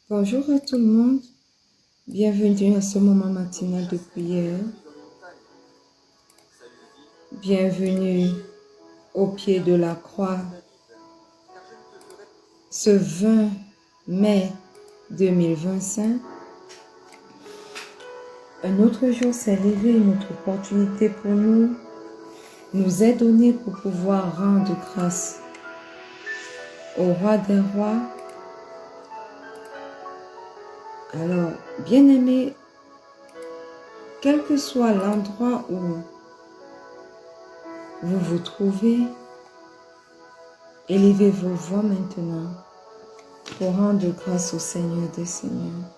Bonjour à tout le monde, bienvenue à ce moment matinal de prière. Bienvenue au pied de la croix. Ce 20 mai 2025, un autre jour s'est levé, une autre opportunité pour nous est donnée pour pouvoir rendre grâce au roi des rois. Alors, bien-aimés, quel que soit l'endroit où vous vous trouvez, élevez vos voix maintenant pour rendre grâce au Seigneur des Seigneurs.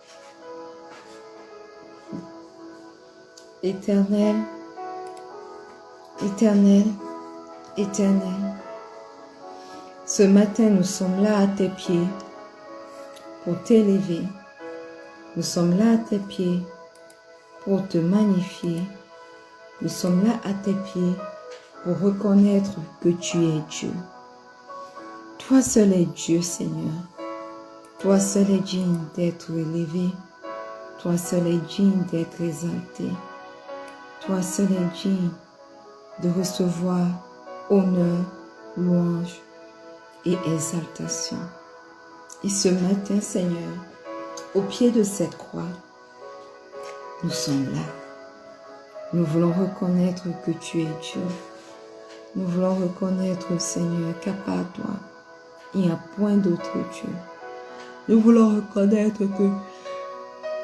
Éternel, éternel, éternel, ce matin nous sommes là à tes pieds pour t'élever. Nous sommes là à tes pieds pour te magnifier. Nous sommes là à tes pieds pour reconnaître que tu es Dieu. Toi seul es Dieu, Seigneur. Toi seul es digne d'être élevé. Toi seul es digne d'être exalté. Toi seul es digne de recevoir honneur, louange et exaltation. Et ce matin, Seigneur, au pied de cette croix, nous sommes là. Nous voulons reconnaître que tu es Dieu. Nous voulons reconnaître, Seigneur, qu'à part toi, il n'y a point d'autre Dieu. Nous voulons reconnaître que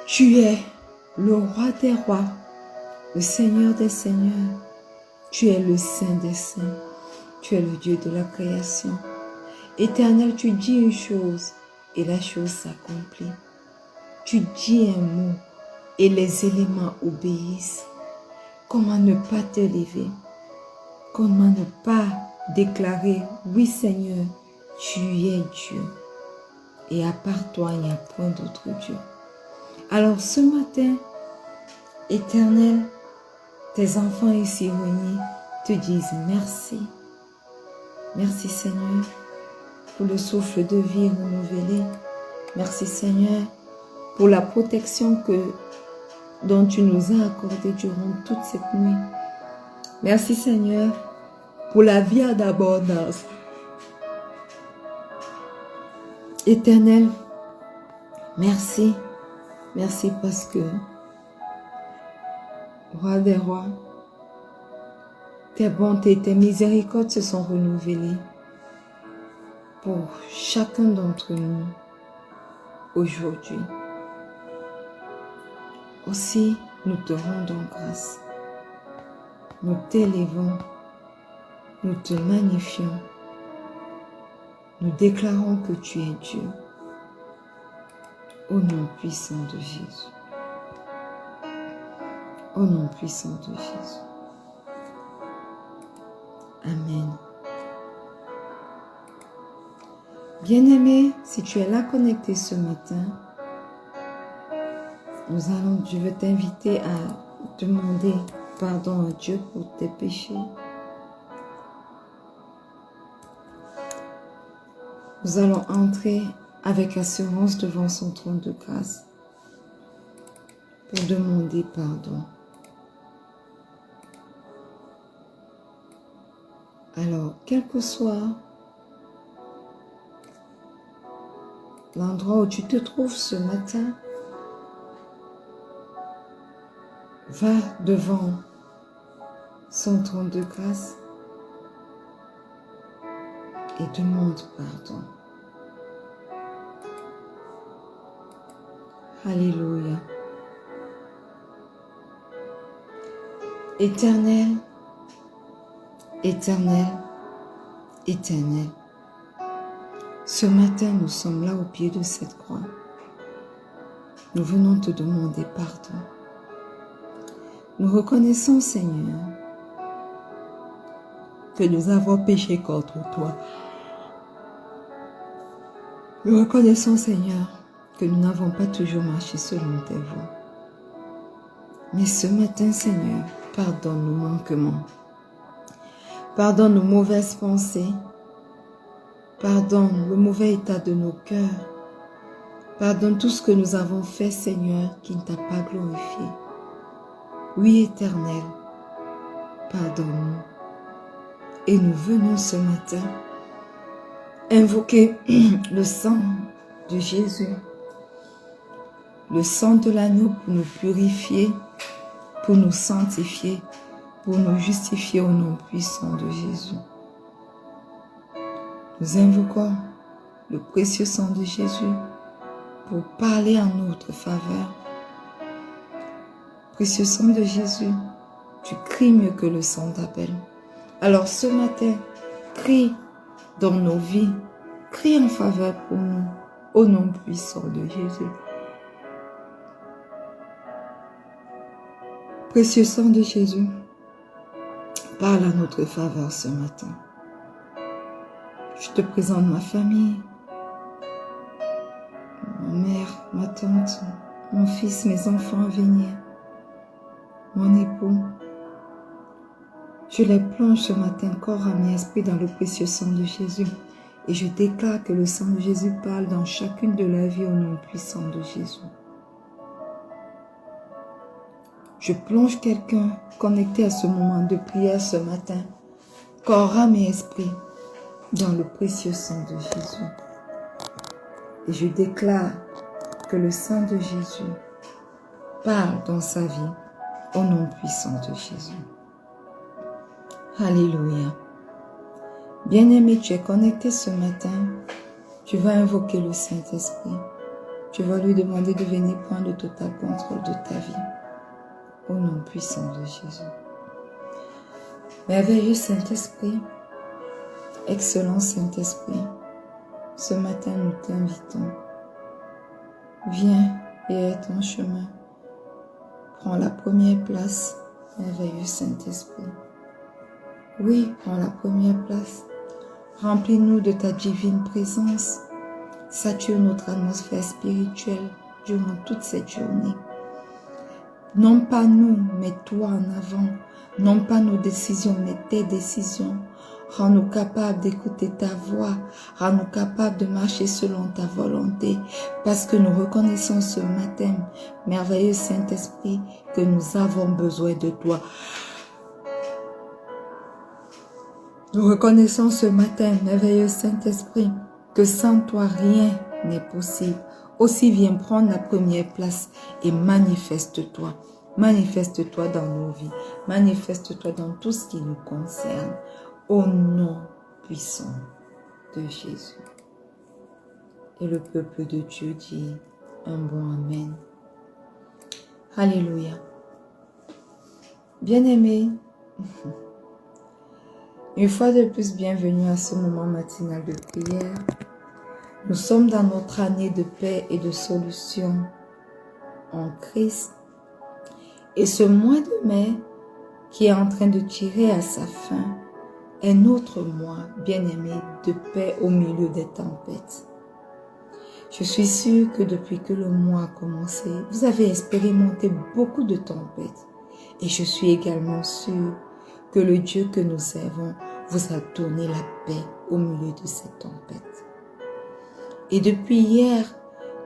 tu es le roi des rois, le Seigneur des seigneurs. Tu es le Saint des saints. Tu es le Dieu de la création. Éternel, tu dis une chose et la chose s'accomplit. Tu dis un mot et les éléments obéissent. Comment ne pas t'élever? Comment ne pas déclarer, oui Seigneur, tu es Dieu. Et à part toi, il n'y a point d'autre Dieu. Alors ce matin, Éternel, tes enfants ici réunis te disent merci. Merci Seigneur pour le souffle de vie renouvelé. Merci Seigneur pour la protection dont tu nous as accordée durant toute cette nuit. Merci Seigneur pour la vie en abondance. Éternel, merci. Merci parce que, roi des rois, tes bontés, tes miséricordes se sont renouvelées pour chacun d'entre nous aujourd'hui. Aussi, nous te rendons grâce. Nous t'élevons, nous te magnifions. Nous déclarons que tu es Dieu. Au nom puissant de Jésus. Au nom puissant de Jésus. Amen. Bien-aimé, si tu es là connecté ce matin, je veux t'inviter à demander pardon à Dieu pour tes péchés. Nous allons entrer avec assurance devant son trône de grâce pour demander pardon. Alors, quel que soit l'endroit où tu te trouves ce matin, va devant son trône de grâce et demande pardon. Alléluia. Éternel, éternel, éternel. Ce matin, nous sommes là au pied de cette croix. Nous venons te demander pardon. Nous reconnaissons, Seigneur, que nous avons péché contre toi. Nous reconnaissons, Seigneur, que nous n'avons pas toujours marché selon tes voies. Mais ce matin, Seigneur, pardonne nos manquements. Pardonne nos mauvaises pensées. Pardonne le mauvais état de nos cœurs. Pardonne tout ce que nous avons fait, Seigneur, qui ne t'a pas glorifié. Oui, Éternel, pardonne-nous. Et nous venons ce matin invoquer le sang de Jésus, le sang de l'agneau pour nous purifier, pour nous sanctifier, pour nous justifier au nom puissant de Jésus. Nous invoquons le précieux sang de Jésus pour parler en notre faveur. Précieux sang de Jésus, tu cries mieux que le sang d'Abel. Alors ce matin, crie dans nos vies, crie en faveur pour nous, au nom puissant de Jésus. Précieux sang de Jésus, parle à notre faveur ce matin. Je te présente ma famille, ma mère, ma tante, mon fils, mes enfants à venir, mon époux. Je les plonge ce matin, corps, âme et esprit, dans le précieux sang de Jésus. Et je déclare que le sang de Jésus parle dans chacune de leurs vies au nom puissant de Jésus. Je plonge quelqu'un connecté à ce moment de prière ce matin, corps, âme et esprit, dans le précieux sang de Jésus. Et je déclare que le sang de Jésus parle dans sa vie au nom puissant de Jésus. Alléluia. Bien-aimé, tu es connecté ce matin. Tu vas invoquer le Saint-Esprit. Tu vas lui demander de venir prendre le total contrôle de ta vie. Au nom puissant de Jésus. Merveilleux Saint-Esprit, excellent Saint-Esprit, ce matin nous t'invitons. Viens et aie ton chemin. Prends la première place, merveilleux Saint-Esprit. Oui, prends la première place. Remplis-nous de ta divine présence. Sature notre atmosphère spirituelle durant toute cette journée. Non pas nous, mais toi en avant. Non pas nos décisions, mais tes décisions. Rends-nous capables d'écouter ta voix. Rends-nous capables de marcher selon ta volonté. Parce que nous reconnaissons ce matin, merveilleux Saint-Esprit, que nous avons besoin de toi. Nous reconnaissons ce matin, merveilleux Saint-Esprit, que sans toi rien n'est possible. Aussi viens prendre la première place et manifeste-toi. Manifeste-toi dans nos vies. Manifeste-toi dans tout ce qui nous concerne. Au nom puissant de Jésus. Et le peuple de Dieu dit un bon Amen. Alléluia. Bien-aimés, une fois de plus, bienvenue à ce moment matinal de prière. Nous sommes dans notre année de paix et de solution en Christ. Et ce mois de mai, qui est en train de tirer à sa fin, est notre mois, bien-aimé, de paix au milieu des tempêtes. Je suis sûre que depuis que le mois a commencé, vous avez expérimenté beaucoup de tempêtes. Et je suis également sûre que le Dieu que nous servons vous a donné la paix au milieu de cette tempête. Et depuis hier,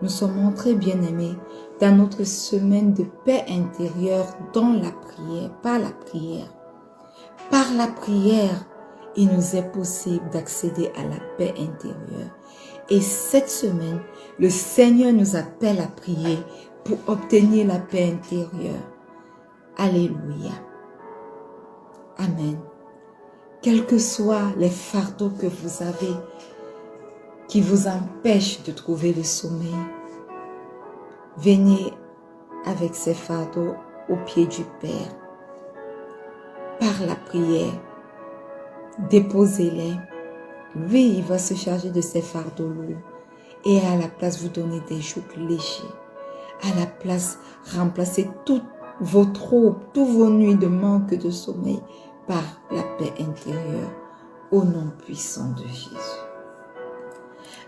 nous sommes entrés, bien-aimés, dans notre semaine de paix intérieure dans la prière, par la prière. Par la prière, il nous est possible d'accéder à la paix intérieure. Et cette semaine, le Seigneur nous appelle à prier pour obtenir la paix intérieure. Alléluia. Amen. Quels que soient les fardeaux que vous avez qui vous empêchent de trouver le sommeil, venez avec ces fardeaux au pied du Père. Par la prière, déposez-les. Lui, il va se charger de ces fardeaux lourds et à la place vous donner des jours légers. À la place, remplacer toutes vos troubles, toutes vos nuits de manque de sommeil par la paix intérieure au nom puissant de Jésus.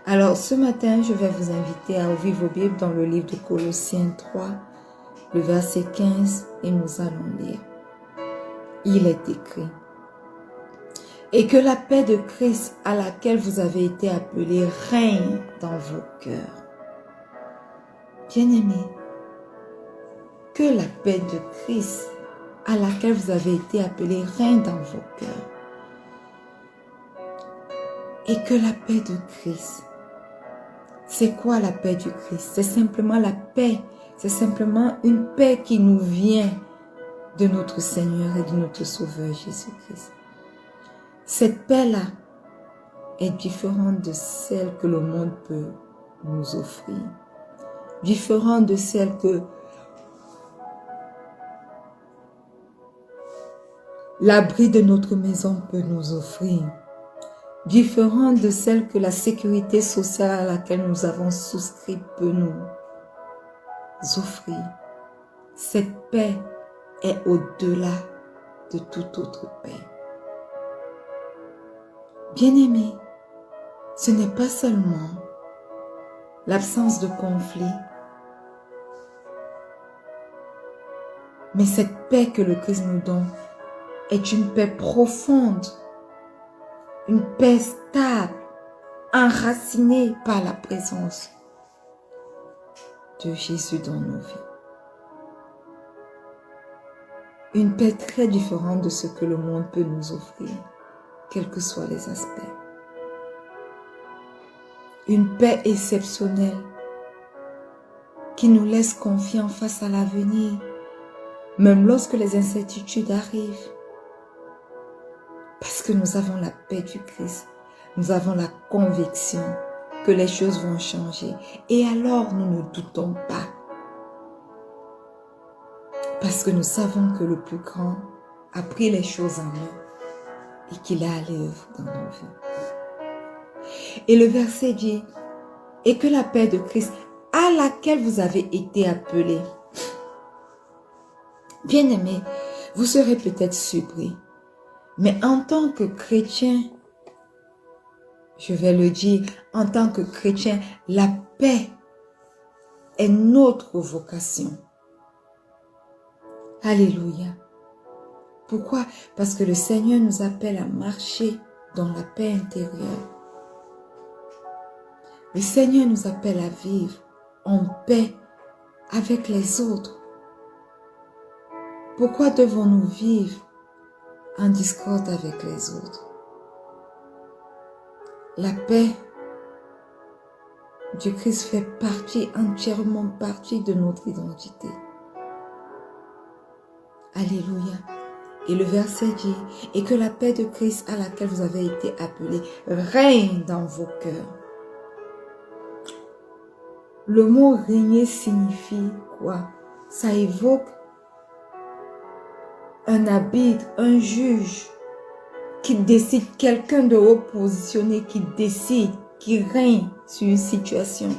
Alors ce matin, je vais vous inviter à ouvrir vos Bibles dans le livre de Colossiens 3, le verset 15, et nous allons lire. Il est écrit: et que la paix de Christ à laquelle vous avez été appelés règne dans vos cœurs. Bien-aimés, que la paix de Christ à laquelle vous avez été appelés règne dans vos cœurs. Et que la paix de Christ, c'est quoi la paix du Christ? C'est simplement la paix, c'est simplement une paix qui nous vient de notre Seigneur et de notre Sauveur Jésus-Christ. Cette paix-là est différente de celle que le monde peut nous offrir, différente de celle que l'abri de notre maison peut nous offrir, différente de celle que la sécurité sociale à laquelle nous avons souscrit peut nous offrir. Cette paix est au-delà de toute autre paix. Bien-aimés, ce n'est pas seulement l'absence de conflit, mais cette paix que le Christ nous donne est une paix profonde, une paix stable, enracinée par la présence de Jésus dans nos vies. Une paix très différente de ce que le monde peut nous offrir, quels que soient les aspects. Une paix exceptionnelle qui nous laisse confiants face à l'avenir, même lorsque les incertitudes arrivent. Parce que nous avons la paix du Christ, nous avons la conviction que les choses vont changer. Et alors nous ne doutons pas. Parce que nous savons que le plus grand a pris les choses en main et qu'il est à l'œuvre dans nos vies. Et le verset dit, et que la paix de Christ à laquelle vous avez été appelés. Bien-aimés, vous serez peut-être surpris, mais en tant que chrétien, je vais le dire, en tant que chrétien, la paix est notre vocation. Alléluia. Pourquoi? Parce que le Seigneur nous appelle à marcher dans la paix intérieure. Le Seigneur nous appelle à vivre en paix avec les autres. Pourquoi devons-nous vivre en discorde avec les autres? La paix du Christ fait entièrement partie de notre identité. Alléluia. Et le verset dit, et que la paix de Christ à laquelle vous avez été appelés règne dans vos cœurs. Le mot régner signifie quoi? Ça évoque un arbitre, un juge qui décide, quelqu'un de haut positionné qui décide, qui règne sur une situation.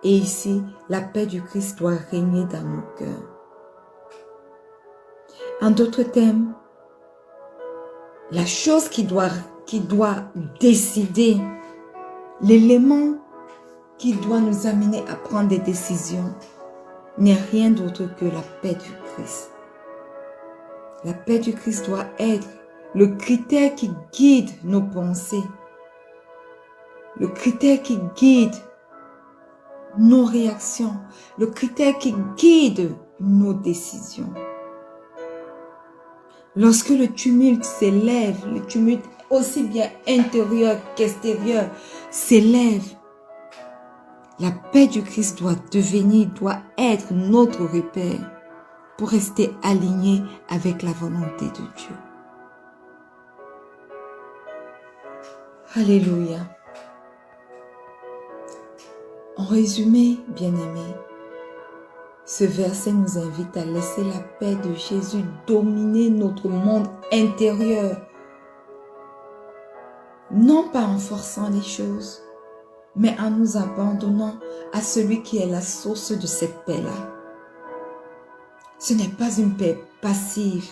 Et ici, la paix du Christ doit régner dans nos cœurs. En d'autres termes, la chose qui doit décider, l'élément qui doit nous amener à prendre des décisions, n'est rien d'autre que la paix du Christ. La paix du Christ doit être le critère qui guide nos pensées, le critère qui guide nos réactions, le critère qui guide nos décisions. Lorsque le tumulte s'élève, le tumulte aussi bien intérieur qu'extérieur s'élève, la paix du Christ doit être notre repère pour rester aligné avec la volonté de Dieu. Alléluia. En résumé, bien-aimés, ce verset nous invite à laisser la paix de Jésus dominer notre monde intérieur. Non pas en forçant les choses, mais en nous abandonnant à celui qui est la source de cette paix-là. Ce n'est pas une paix passive,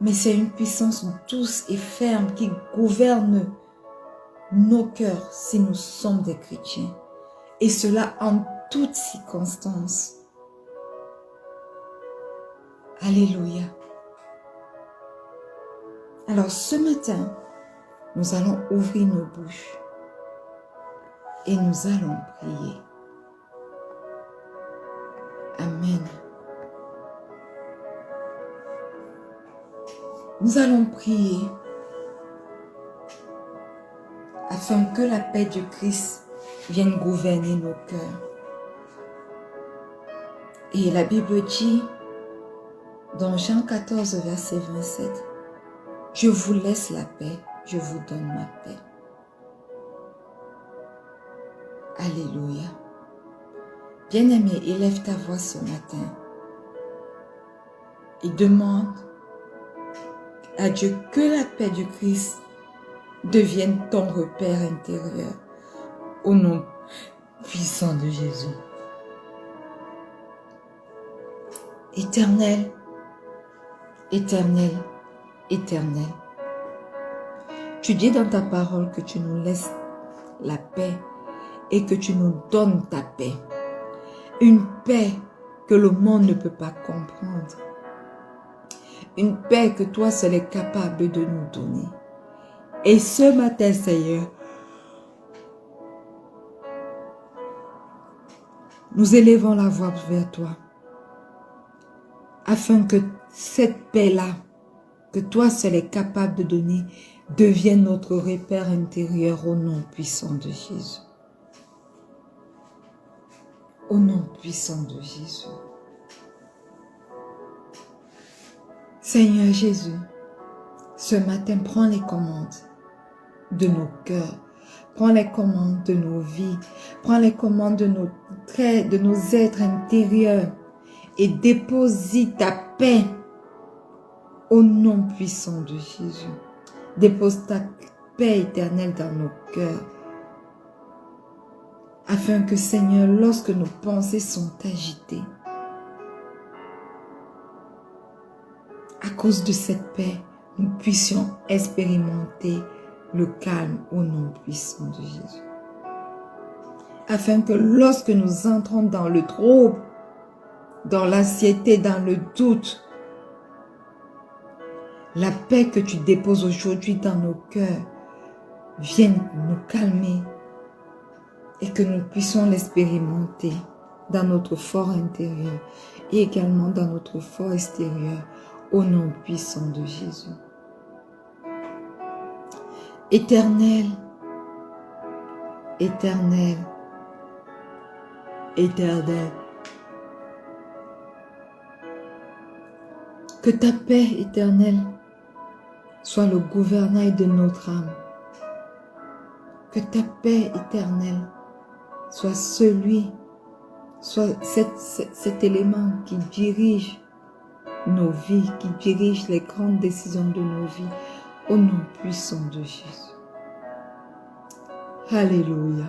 mais c'est une puissance douce et ferme qui gouverne nos cœurs si nous sommes des chrétiens. Et cela en toutes circonstances. Alléluia. Alors ce matin, nous allons ouvrir nos bouches et nous allons prier. Amen. Nous allons prier afin que la paix du Christ vienne gouverner nos cœurs. Et la Bible dit dans Jean 14, verset 27, « Je vous laisse la paix, je vous donne ma paix. » Alléluia. Bien-aimé, élève ta voix ce matin et demande à Dieu que la paix du Christ devienne ton repère intérieur au nom puissant de Jésus. Éternel, éternel, éternel, tu dis dans ta parole que tu nous laisses la paix et que tu nous donnes ta paix. Une paix que le monde ne peut pas comprendre. Une paix que toi seul es capable de nous donner. Et ce matin, Seigneur, nous élevons la voix vers toi, afin que cette paix-là, que toi seul es capable de donner, devienne notre repère intérieur au nom puissant de Jésus. Au nom puissant de Jésus. Seigneur Jésus, ce matin, prends les commandes de nos cœurs, prends les commandes de nos vies, prends les commandes de nos traits, de nos êtres intérieurs et déposie ta paix au nom puissant de Jésus. Dépose ta paix éternelle dans nos cœurs, afin que, Seigneur, lorsque nos pensées sont agitées, à cause de cette paix, nous puissions expérimenter le calme au nom puissant de Jésus. Afin que lorsque nous entrons dans le trouble, dans l'anxiété, dans le doute, la paix que tu déposes aujourd'hui dans nos cœurs vienne nous calmer et que nous puissions l'expérimenter dans notre fort intérieur et également dans notre fort extérieur au nom puissant de Jésus. Éternel, éternel, éternel, que ta paix éternelle soit le gouvernail de notre âme. Que ta paix éternelle soit cet élément qui dirige nos vies, qui dirige les grandes décisions de nos vies, au nom puissant de Jésus. Alléluia.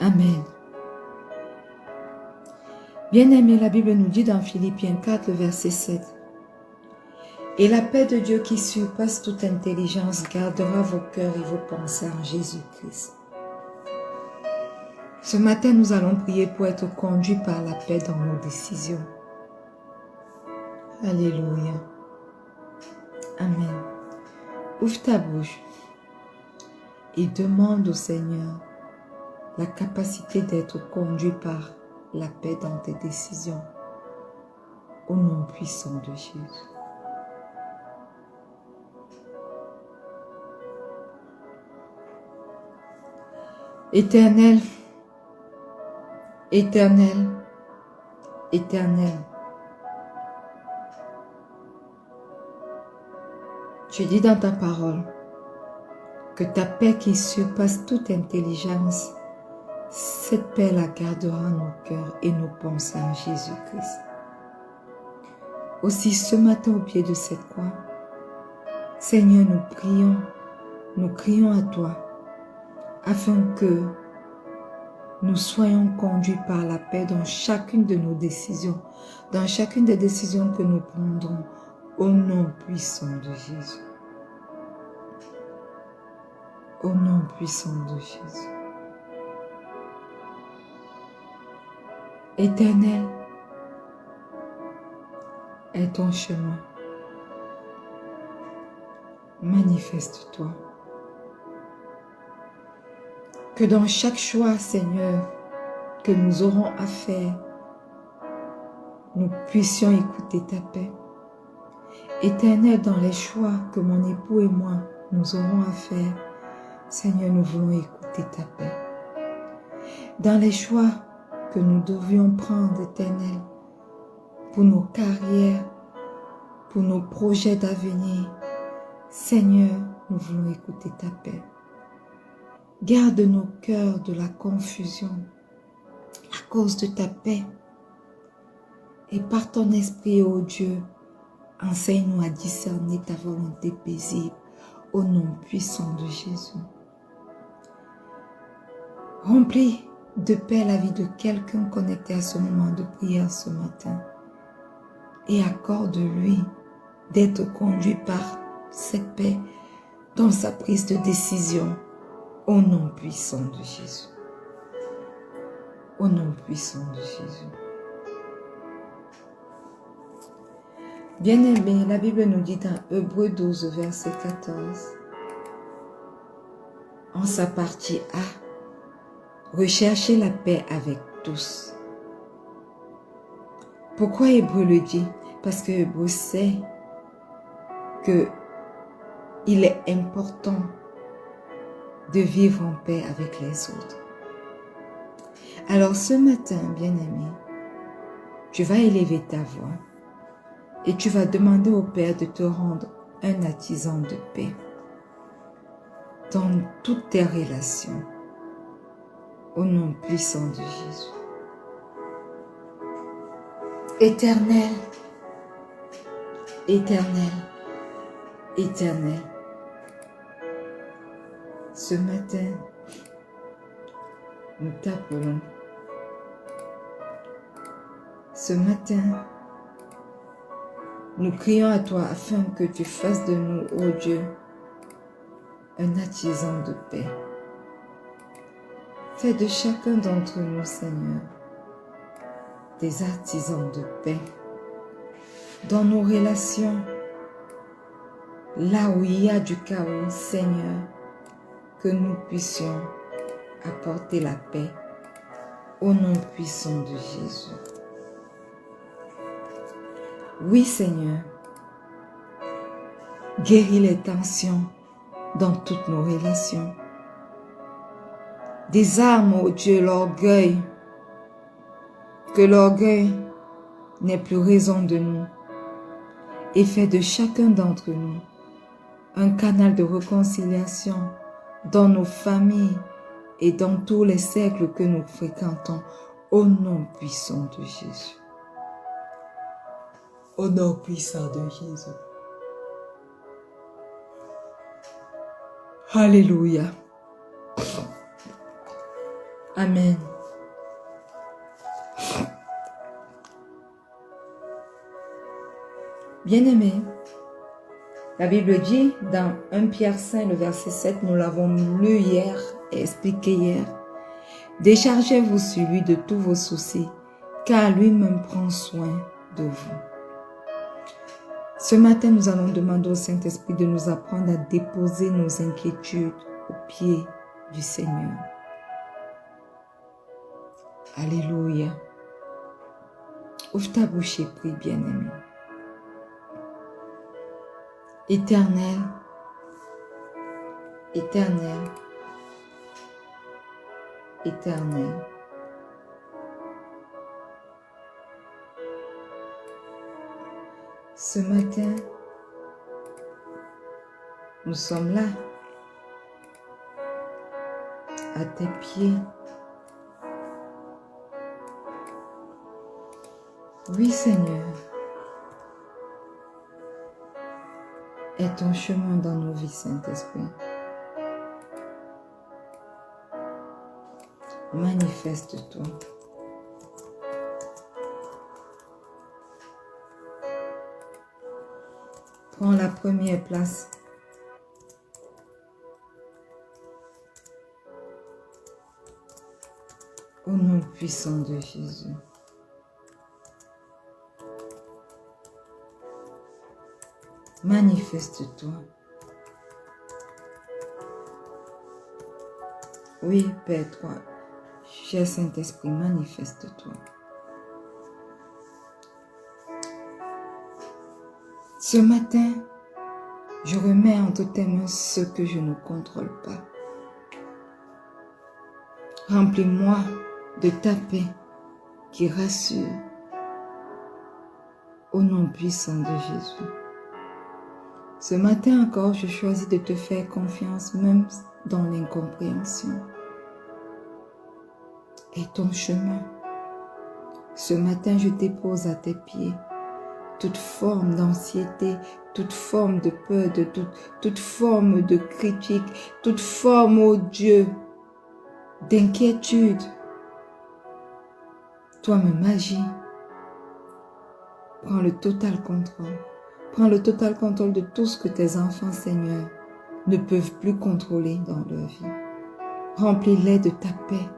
Amen. Bien-aimé, la Bible nous dit dans Philippiens 4, verset 7. Et la paix de Dieu qui surpasse toute intelligence gardera vos cœurs et vos pensées en Jésus-Christ. Ce matin, nous allons prier pour être conduits par la paix dans nos décisions. Alléluia. Amen. Ouvre ta bouche et demande au Seigneur la capacité d'être conduit par la paix dans tes décisions. Au nom puissant de Jésus. Éternel, éternel, éternel, tu dis dans ta parole que ta paix qui surpasse toute intelligence, cette paix la gardera nos cœurs et nos pensées en Jésus-Christ. Aussi ce matin au pied de cette croix, Seigneur, nous crions à toi, afin que nous soyons conduits par la paix dans chacune de nos décisions, dans chacune des décisions que nous prendrons, au nom puissant de Jésus. Au nom puissant de Jésus. Éternel, est ton chemin. Manifeste-toi. Que dans chaque choix, Seigneur, que nous aurons à faire, nous puissions écouter ta paix. Éternel, dans les choix que mon époux et moi, nous aurons à faire, Seigneur, nous voulons écouter ta paix. Dans les choix que nous devions prendre, Éternel, pour nos carrières, pour nos projets d'avenir, Seigneur, nous voulons écouter ta paix. Garde nos cœurs de la confusion à cause de ta paix. Et par ton esprit, ô Dieu, enseigne-nous à discerner ta volonté paisible au nom puissant de Jésus. Remplis de paix la vie de quelqu'un connecté à ce moment de prière ce matin et accorde-lui d'être conduit par cette paix dans sa prise de décision au nom puissant de Jésus. Au nom puissant de Jésus. Bien-aimés, la Bible nous dit dans Hébreux 12, verset 14, en sa partie A, recherchez la paix avec tous. Pourquoi Hébreux le dit? Parce que Hébreux sait qu'il est important de vivre en paix avec les autres. Alors ce matin, bien-aimé, tu vas élever ta voix et tu vas demander au Père de te rendre un artisan de paix dans toutes tes relations, au nom puissant de Jésus. Éternel, éternel, éternel, ce matin, nous t'appelons. Ce matin, nous crions à toi afin que tu fasses de nous, ô Dieu, un artisan de paix. Fais de chacun d'entre nous, Seigneur, des artisans de paix. Dans nos relations, là où il y a du chaos, Seigneur, que nous puissions apporter la paix au nom puissant de Jésus. Oui, Seigneur, guéris les tensions dans toutes nos relations. Désarme, ô Dieu, l'orgueil, que l'orgueil n'ait plus raison de nous, et fais de chacun d'entre nous un canal de réconciliation dans nos familles et dans tous les cercles que nous fréquentons, au nom puissant de Jésus. Au nom puissant de Jésus. Alléluia. Amen. Bien-aimés, la Bible dit dans 1 Pierre 5, le verset 7, nous l'avons lu hier et expliqué hier. Déchargez-vous sur lui de tous vos soucis, car lui-même prend soin de vous. Ce matin, nous allons demander au Saint-Esprit de nous apprendre à déposer nos inquiétudes aux pieds du Seigneur. Alléluia. Ouvre ta bouche et prie, bien-aimé. Éternel, éternel, éternel. Ce matin, nous sommes là, à tes pieds. Oui, Seigneur, est ton chemin dans nos vies, Saint-Esprit. Manifeste-toi. Prends la première place. Au nom puissant de Jésus. Manifeste-toi. Oui, Père, toi, cher Saint-Esprit, manifeste-toi. Ce matin, je remets entre tes mains ce que je ne contrôle pas. Remplis-moi de ta paix qui rassure au nom puissant de Jésus. Ce matin encore, je choisis de te faire confiance même dans l'incompréhension. Et ton chemin. Ce matin, je dépose à tes pieds toute forme d'anxiété, toute forme de peur, de doute, toute forme de critique, toute forme, oh Dieu, d'inquiétude. Toi-même agis. Prends le total contrôle. Prends le total contrôle de tout ce que tes enfants, Seigneur, ne peuvent plus contrôler dans leur vie. Remplis-les de ta paix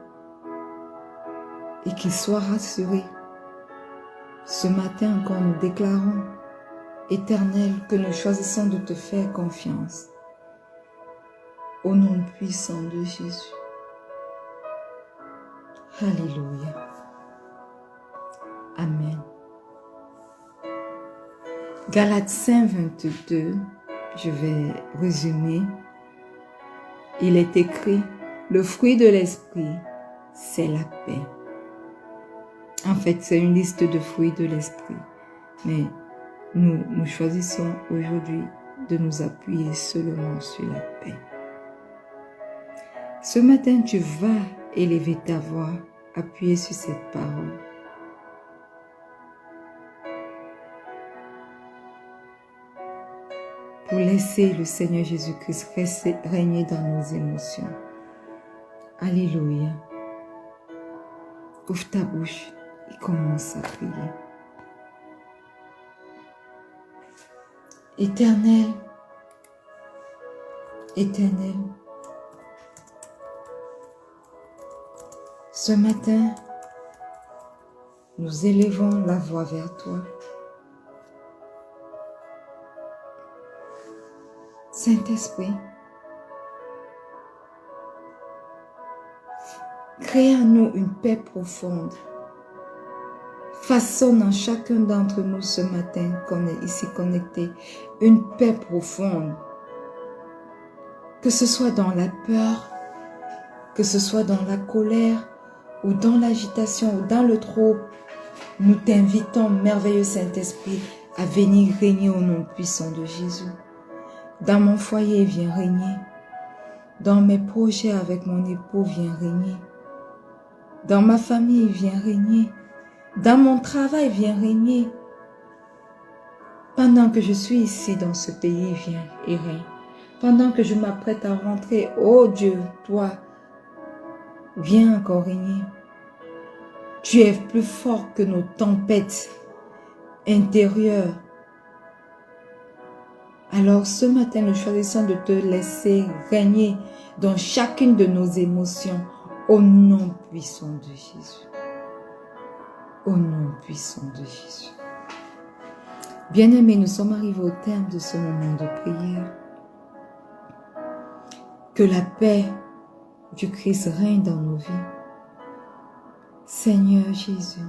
et qu'ils soient rassurés. Ce matin encore, nous déclarons, Éternel, que nous choisissons de te faire confiance. Au nom puissant de Jésus. Alléluia. Amen. Galates 5, 22, je vais résumer. Il est écrit, le fruit de l'esprit, c'est la paix. En fait, c'est une liste de fruits de l'esprit. Mais nous choisissons aujourd'hui de nous appuyer seulement sur la paix. Ce matin, tu vas élever ta voix, appuyer sur cette parole. Pour laisser le Seigneur Jésus-Christ régner dans nos émotions. Alléluia. Ouvre ta bouche et commence à prier. Éternel, Éternel, ce matin, nous élevons la voix vers toi. Saint-Esprit, crée en nous une paix profonde. Façonne en chacun d'entre nous ce matin qu'on est ici connecté une paix profonde. Que ce soit dans la peur, que ce soit dans la colère ou dans l'agitation ou dans le trouble, nous t'invitons, merveilleux Saint-Esprit, à venir régner au nom puissant de Jésus. Dans mon foyer, viens régner. Dans mes projets avec mon époux, viens régner. Dans ma famille, viens régner. Dans mon travail, viens régner. Pendant que je suis ici dans ce pays, viens et règne. Pendant que je m'apprête à rentrer, oh Dieu, toi, viens encore régner. Tu es plus fort que nos tempêtes intérieures. Alors ce matin, nous choisissons de te laisser régner dans chacune de nos émotions au nom puissant de Jésus. Au nom puissant de Jésus. Bien-aimés, nous sommes arrivés au terme de ce moment de prière. Que la paix du Christ règne dans nos vies. Seigneur Jésus,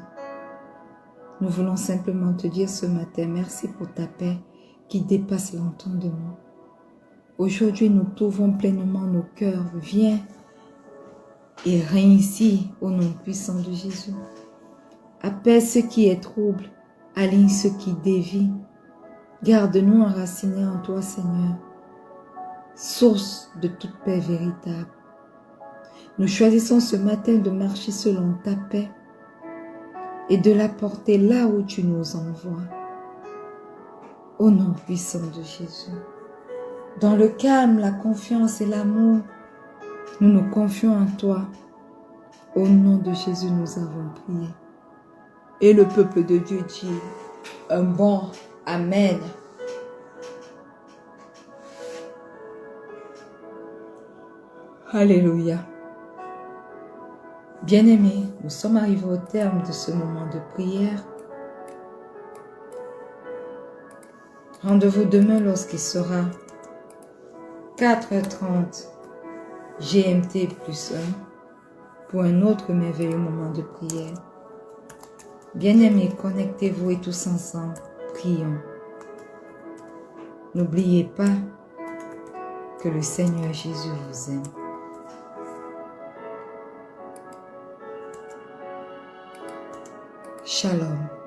nous voulons simplement te dire ce matin, merci pour ta paix qui dépasse l'entendement. Aujourd'hui, nous t'ouvrons pleinement nos cœurs. Viens et règne ici au nom puissant de Jésus. Apaise ce qui est trouble, aligne ce qui dévie. Garde-nous enracinés en toi, Seigneur, source de toute paix véritable. Nous choisissons ce matin de marcher selon ta paix et de la porter là où tu nous envoies. Au nom puissant de Jésus. Dans le calme, la confiance et l'amour, nous nous confions en toi. Au nom de Jésus, nous avons prié. Et le peuple de Dieu dit un bon Amen. Alléluia. Bien-aimés, nous sommes arrivés au terme de ce moment de prière. Rendez-vous demain lorsqu'il sera 4h30 GMT +1 pour un autre merveilleux moment de prière. Bien-aimés, connectez-vous et tous ensemble, prions. N'oubliez pas que le Seigneur Jésus vous aime. Shalom.